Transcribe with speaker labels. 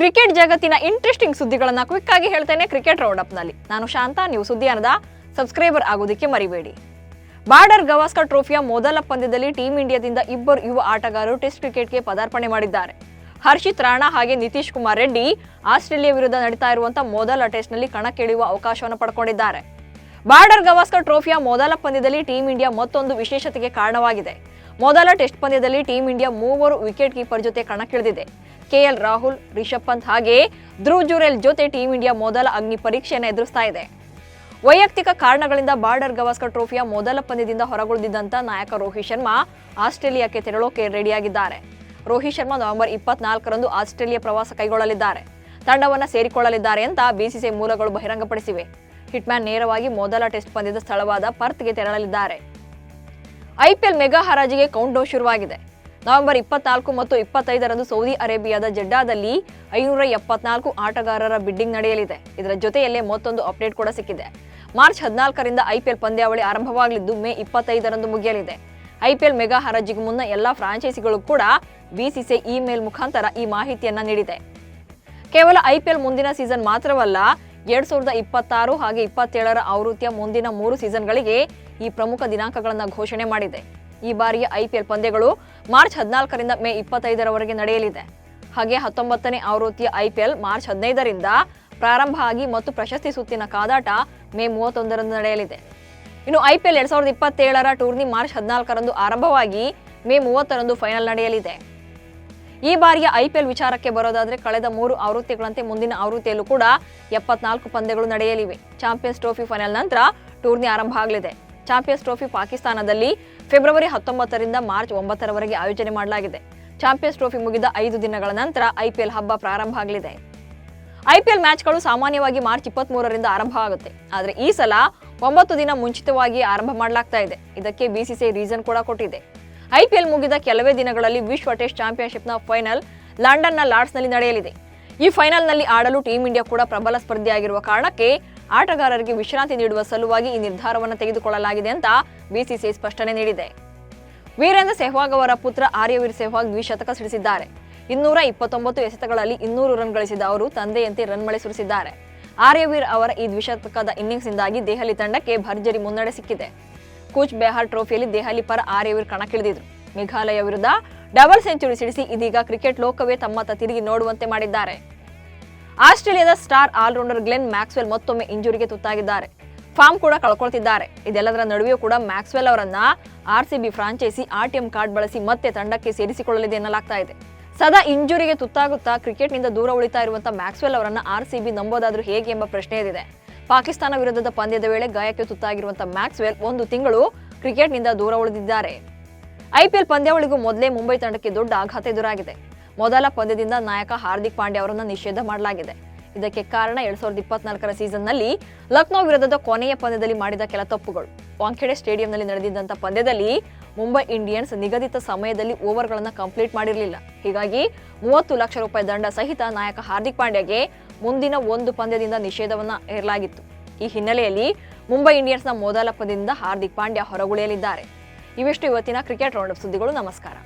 Speaker 1: Cricket ಜಗತ್ತಿನ interesting ಸುದ್ದಿಗಳನ್ನು quick ಆಗಿ ಹೇಳ್ತೇನೆ ಕ್ರಿಕೆಟ್ ರೌಂಡ್ ಅಪ್ ನಲ್ಲಿ. ನಾನು ಶಾಂತ. ನೀವು ಸುದ್ದಿಯಾನದ ಸಬ್ಸ್ಕ್ರೈಬರ್ ಆಗೋದಕ್ಕೆ ಮರಿಬೇಡಿ. ಬಾರ್ಡರ್ ಗವಾಸ್ಕರ್ ಟ್ರೋಫಿಯ ಮೊದಲ ಪಂದ್ಯದಲ್ಲಿ ಟೀಂ ಇಂಡಿಯಾದಿಂದ ಇಬ್ಬರು ಯುವ ಆಟಗಾರರು ಟೆಸ್ಟ್ ಕ್ರಿಕೆಟ್ಗೆ ಪದಾರ್ಪಣೆ ಮಾಡಿದ್ದಾರೆ. ಹರ್ಷಿತ್ ರಾಣಾ ಹಾಗೆ ನಿತೀಶ್ ಕುಮಾರ್ ರೆಡ್ಡಿ ಆಸ್ಟ್ರೇಲಿಯಾ ವಿರುದ್ಧ ನಡೀತಾ ಇರುವಂತಹ ಮೊದಲ ಟೆಸ್ಟ್ನಲ್ಲಿ ಕಣಕ್ಕಿಳಿಯುವ ಅವಕಾಶವನ್ನು ಪಡ್ಕೊಂಡಿದ್ದಾರೆ. ಬಾರ್ಡರ್ ಗವಾಸ್ಕರ್ ಟ್ರೋಫಿಯ ಮೊದಲ ಪಂದ್ಯದಲ್ಲಿ ಟೀಂ ಇಂಡಿಯಾ ಮತ್ತೊಂದು ವಿಶೇಷತೆಗೆ ಕಾರಣವಾಗಿದೆ. ಮೊದಲ ಟೆಸ್ಟ್ ಪಂದ್ಯದಲ್ಲಿ ಟೀಂ ಇಂಡಿಯಾ ಮೂವರು ವಿಕೆಟ್ ಕೀಪರ್ ಜೊತೆ ಕಣಕ್ಕಿಳಿದಿದೆ. ಕೆಎಲ್ ರಾಹುಲ್, ರಿಷಬ್ ಪಂತ್ ಹಾಗೆ ಧ್ರುವ್ ಜುರೇಲ್ ಜೊತೆ ಟೀಂ ಇಂಡಿಯಾ ಮೊದಲ ಅಗ್ನಿ ಪರೀಕ್ಷೆಯನ್ನು ಎದುರಿಸ್ತಾ ಇದೆ. ವೈಯಕ್ತಿಕ ಕಾರಣಗಳಿಂದ ಬಾರ್ಡರ್ ಗವಾಸ್ಕರ್ ಟ್ರೋಫಿಯ ಮೊದಲ ಪಂದ್ಯದಿಂದ ಹೊರಗುಳಿದಿದ್ದಂತ ನಾಯಕ ರೋಹಿತ್ ಶರ್ಮಾ ಆಸ್ಟ್ರೇಲಿಯಾಕ್ಕೆ ತೆರಳೋಕೆ ರೆಡಿಯಾಗಿದ್ದಾರೆ. ರೋಹಿತ್ ಶರ್ಮಾ ನವೆಂಬರ್ 24ರಂದು ಆಸ್ಟ್ರೇಲಿಯಾ ಪ್ರವಾಸ ಕೈಗೊಳ್ಳಲಿದ್ದಾರೆ. ತಂಡವನ್ನು ಸೇರಿಕೊಳ್ಳಲಿದ್ದಾರೆ ಅಂತ ಬಿಸಿಸಿಐ ಮೂಲಗಳು ಬಹಿರಂಗಪಡಿಸಿವೆ. ಹಿಟ್ಮ್ಯಾನ್ ನೇರವಾಗಿ ಮೊದಲ ಟೆಸ್ಟ್ ಪಂದ್ಯದ ಸ್ಥಳವಾದ ಪರ್ತ್ಗೆ ತೆರಳಲಿದ್ದಾರೆ. ಐಪಿಎಲ್ ಮೆಗಾ ಹರಾಜಿಗೆ ಕೌಂಟ್ ಡೌನ್ ಶುರುವಾಗಿದೆ. ನವೆಂಬರ್ 24 ಮತ್ತು 25ರಂದು ಸೌದಿ ಅರೇಬಿಯಾದ ಜೆಡ್ಡಾದಲ್ಲಿ 574 ಆಟಗಾರರ ಬಿಡ್ಡಿಂಗ್ ನಡೆಯಲಿದೆ. ಇದರ ಜೊತೆಯಲ್ಲೇ ಮತ್ತೊಂದು ಅಪ್ಡೇಟ್ ಕೂಡ ಸಿಕ್ಕಿದೆ. ಮಾರ್ಚ್ 14ರಿಂದ ಐಪಿಎಲ್ ಪಂದ್ಯಾವಳಿ ಆರಂಭವಾಗಲಿದ್ದು ಮೇ 25ರಂದು ಮುಗಿಯಲಿದೆ. ಐಪಿಎಲ್ ಮೆಗಾ ಹರಾಜಿಗೂ ಮುನ್ನ ಎಲ್ಲಾ ಫ್ರಾಂಚೈಸಿಗಳು ಕೂಡ ಬಿಸಿಸಿಐ ಇಮೇಲ್ ಮುಖಾಂತರ ಈ ಮಾಹಿತಿಯನ್ನ ನೀಡಿದೆ. ಕೇವಲ ಐಪಿಎಲ್ ಮುಂದಿನ ಸೀಸನ್ ಮಾತ್ರವಲ್ಲ, 2026 ಹಾಗೆ 27ರ ಆವೃತ್ತಿಯ ಮುಂದಿನ 3 ಸೀಸನ್ಗಳಿಗೆ ಈ ಪ್ರಮುಖ ದಿನಾಂಕಗಳನ್ನು ಘೋಷಣೆ ಮಾಡಿದೆ. ಈ ಬಾರಿಯ ಐಪಿಎಲ್ ಪಂದ್ಯಗಳು ಮಾರ್ಚ್ 14ರಿಂದ ಮೇ 25ರವರೆಗೆ ನಡೆಯಲಿದೆ. ಹಾಗೆ 19ನೇ ಆವೃತ್ತಿಯ ಐಪಿಎಲ್ ಮಾರ್ಚ್ 15ರಿಂದ ಪ್ರಾರಂಭ ಆಗಿ ಮತ್ತು ಪ್ರಶಸ್ತಿ ಸುತ್ತಿನ ಕಾದಾಟ ಮೇ 31ರಂದು ನಡೆಯಲಿದೆ. ಇನ್ನು ಐಪಿಎಲ್ 2027ರ ಟೂರ್ನಿ ಮಾರ್ಚ್ 14ರಂದು ಆರಂಭವಾಗಿ ಮೇ 30ರಂದು ಫೈನಲ್ ನಡೆಯಲಿದೆ. ಈ ಬಾರಿಯ ಐಪಿಎಲ್ ವಿಚಾರಕ್ಕೆ ಬರೋದಾದ್ರೆ ಕಳೆದ 3 ಆವೃತ್ತಿಗಳಂತೆ ಮುಂದಿನ ಆವೃತ್ತಿಯಲ್ಲೂ ಕೂಡ 74 ಪಂದ್ಯಗಳು ನಡೆಯಲಿವೆ. ಚಾಂಪಿಯನ್ಸ್ ಟ್ರೋಫಿ ಫೈನಲ್ ನಂತರ ಟೂರ್ನಿ ಆರಂಭ ಆಗಲಿದೆ. ಚಾಂಪಿಯನ್ಸ್ ಟ್ರೋಫಿ ಪಾಕಿಸ್ತಾನದಲ್ಲಿ ಫೆಬ್ರವರಿ 19ರಿಂದ ಮಾರ್ಚ್ 9ರವರೆಗೆ ಆಯೋಜನೆ ಮಾಡಲಾಗಿದೆ. ಚಾಂಪಿಯನ್ಸ್ ಟ್ರೋಫಿ ಮುಗಿದ 5 ದಿನಗಳ ನಂತರ ಐಪಿಎಲ್ ಹಬ್ಬ ಪ್ರಾರಂಭ ಆಗಲಿದೆ. ಐಪಿಎಲ್ ಮ್ಯಾಚ್ಗಳು ಸಾಮಾನ್ಯವಾಗಿ ಮಾರ್ಚ್ 23ರಿಂದ ಆರಂಭ ಆಗುತ್ತೆ. ಆದರೆ ಈ ಸಲ 9 ದಿನ ಮುಂಚಿತವಾಗಿ ಆರಂಭ ಮಾಡಲಾಗ್ತಾ ಇದೆ. ಇದಕ್ಕೆ ಬಿಸಿಸಿಐ ರೀಸನ್ ಕೂಡ ಕೊಟ್ಟಿದೆ. ಐಪಿಎಲ್ ಮುಗಿದ ಕೆಲವೇ ದಿನಗಳಲ್ಲಿ ವಿಶ್ವ ಟೆಸ್ಟ್ ಚಾಂಪಿಯನ್ಶಿಪ್ನ ಫೈನಲ್ ಲಂಡನ್ನ ಲಾರ್ಡ್ಸ್ನಲ್ಲಿ ನಡೆಯಲಿದೆ. ಈ ಫೈನಲ್ನಲ್ಲಿ ಆಡಲು ಟೀಂ ಇಂಡಿಯಾ ಕೂಡ ಪ್ರಬಲ ಸ್ಪರ್ಧಿಯಾಗಿರುವ ಕಾರಣಕ್ಕೆ ಆಟಗಾರರಿಗೆ ವಿಶ್ರಾಂತಿ ನೀಡುವ ಸಲುವಾಗಿ ಈ ನಿರ್ಧಾರವನ್ನು ತೆಗೆದುಕೊಳ್ಳಲಾಗಿದೆ ಅಂತ ಬಿಸಿಸಿಐ ಸ್ಪಷ್ಟನೆ ನೀಡಿದೆ. ವೀರೇಂದ್ರ ಸೆಹ್ವಾಗ್ ಅವರ ಪುತ್ರ ಆರ್ಯವೀರ್ ಸೆಹ್ವಾಗ್ ದ್ವಿಶತಕ ಸಿಡಿಸಿದ್ದಾರೆ. 229 ಎಸೆತಗಳಲ್ಲಿ 200 ರನ್ ಗಳಿಸಿದ ಅವರು ತಂದೆಯಂತೆ ರನ್ ಮಳೆ ಸುರಿಸಿದ್ದಾರೆ. ಆರ್ಯವೀರ್ ಅವರ ಈ ದ್ವಿಶತಕದ ಇನ್ನಿಂಗ್ಸ್ನಿಂದಾಗಿ ದೆಹಲಿ ತಂಡಕ್ಕೆ ಭರ್ಜರಿ ಮುನ್ನಡೆ ಸಿಕ್ಕಿದೆ. ಕೂಚ್ ಬೆಹಾರ್ ಟ್ರೋಫಿಯಲ್ಲಿ ದೆಹಲಿ ಪರ ಆರ್ಯವೀರ್ ಕಣಕ್ಕಿಳಿದಿದ್ರು. ಮೇಘಾಲಯ ವಿರುದ್ಧ ಡಬಲ್ ಸೆಂಚುರಿ ಸಿಡಿಸಿ ಇದೀಗ ಕ್ರಿಕೆಟ್ ಲೋಕವೇ ತಮ್ಮತ್ತ ತಿರುಗಿ ನೋಡುವಂತೆ ಮಾಡಿದ್ದಾರೆ. ಆಸ್ಟ್ರೇಲಿಯಾದ ಸ್ಟಾರ್ ಆಲ್ರೌಂಡರ್ ಗ್ಲೆನ್ ಮ್ಯಾಕ್ಸ್ವೆಲ್ ಮತ್ತೊಮ್ಮೆ ಇಂಜುರಿಗೆ ತುತ್ತಾಗಿದ್ದಾರೆ. ಫಾರ್ಮ್ ಕೂಡ ಕಳ್ಕೊಳ್ತಿದ್ದಾರೆ. ಇದೆಲ್ಲದರ ನಡುವೆಯೂ ಕೂಡ ಮ್ಯಾಕ್ಸ್ವೆಲ್ ಅವರನ್ನ ಆರ್ಸಿಬಿ ಫ್ರಾಂಚೈಸಿ ಆರ್ಟಿಎಂ ಕಾರ್ಡ್ ಬಳಸಿ ಮತ್ತೆ ತಂಡಕ್ಕೆ ಸೇರಿಸಿಕೊಳ್ಳಲಿದೆ ಎನ್ನಲಾಗ್ತಾ ಇದೆ. ಸದಾ ಇಂಜುರಿಗೆ ತುತ್ತಾಗುತ್ತಾ ಕ್ರಿಕೆಟ್ನಿಂದ ದೂರ ಉಳಿತಾ ಇರುವಂತಹ ಮ್ಯಾಕ್ಸ್ವೆಲ್ ಅವರನ್ನ ಆರ್ಸಿಬಿ ನಂಬೋದಾದ್ರೂ ಹೇಗೆ ಎಂಬ ಪ್ರಶ್ನೆ ಎದ್ದಿದೆ. ಪಾಕಿಸ್ತಾನ ವಿರುದ್ಧದ ಪಂದ್ಯದ ವೇಳೆ ಗಾಯಕ್ಕೆ ತುತ್ತಾಗಿರುವಂತಹ ಮ್ಯಾಕ್ಸ್ವೆಲ್ 1 ತಿಂಗಳು ಕ್ರಿಕೆಟ್ನಿಂದ ದೂರ ಉಳಿದಿದ್ದಾರೆ. ಐಪಿಎಲ್ ಪಂದ್ಯಾವಳಿಗೂ ಮೊದಲೇ ಮುಂಬೈ ತಂಡಕ್ಕೆ ದೊಡ್ಡ ಆಘಾತ ಎದುರಾಗಿದೆ. ಮೊದಲ ಪಂದ್ಯದಿಂದ ನಾಯಕ ಹಾರ್ದಿಕ್ ಪಾಂಡ್ಯ ಅವರನ್ನು ನಿಷೇಧ ಮಾಡಲಾಗಿದೆ. ಇದಕ್ಕೆ ಕಾರಣ 2024ರ ಸೀಸನ್ನಲ್ಲಿ ಲಕ್ನೋ ವಿರುದ್ಧದ ಕೊನೆಯ ಪಂದ್ಯದಲ್ಲಿ ಮಾಡಿದ ಕೆಲ ತಪ್ಪುಗಳು. ವಾಂಖೆಡೆ ಸ್ಟೇಡಿಯಂನಲ್ಲಿ ನಡೆದಿದ್ದಂಥ ಪಂದ್ಯದಲ್ಲಿ ಮುಂಬೈ ಇಂಡಿಯನ್ಸ್ ನಿಗದಿತ ಸಮಯದಲ್ಲಿ ಓವರ್ಗಳನ್ನು ಕಂಪ್ಲೀಟ್ ಮಾಡಿರಲಿಲ್ಲ. ಹೀಗಾಗಿ 30 ಲಕ್ಷ ರೂಪಾಯಿ ದಂಡ ಸಹಿತ ನಾಯಕ ಹಾರ್ದಿಕ್ ಪಾಂಡ್ಯಗೆ ಮುಂದಿನ 1 ಪಂದ್ಯದಿಂದ ನಿಷೇಧವನ್ನು ಹೇರಲಾಗಿತ್ತು. ಈ ಹಿನ್ನೆಲೆಯಲ್ಲಿ ಮುಂಬೈ ಇಂಡಿಯನ್ಸ್ನ ಮೊದಲ ಪಂದ್ಯದಿಂದ ಹಾರ್ದಿಕ್ ಪಾಂಡ್ಯ ಹೊರಗುಳಿಯಲಿದ್ದಾರೆ. ಇವೆಷ್ಟು ಇವತ್ತಿನ ಕ್ರಿಕೆಟ್ ರೌಂಡ್ ಅಪ್ ಸುದ್ದಿಗಳು. ನಮಸ್ಕಾರ.